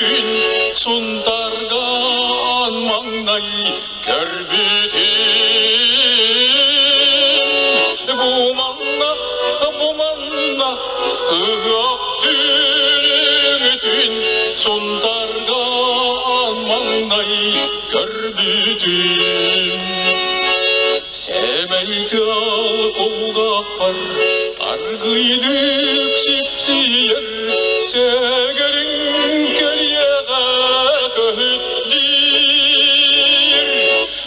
bütün sundargan mangay kör bütün bu manna bütün sundargan mangay kör bütün 세매자 오가팔 аргыйдык сипсиер сәгәрің кәлияға көттір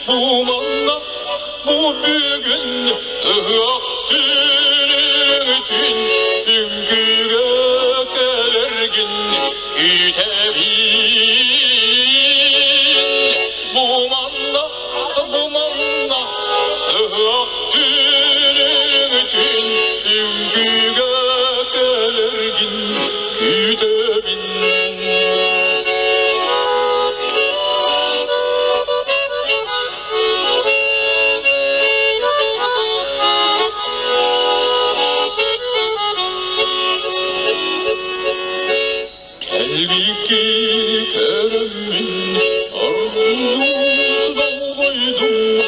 бұ манна бұ бүгін ақ түн үңгіге кәлергін күтәбін бұ манна bütün üngüge kelergin kütebin kelbiki keremmin arzudan koydum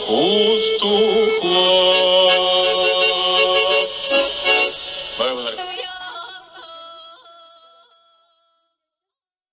Kustu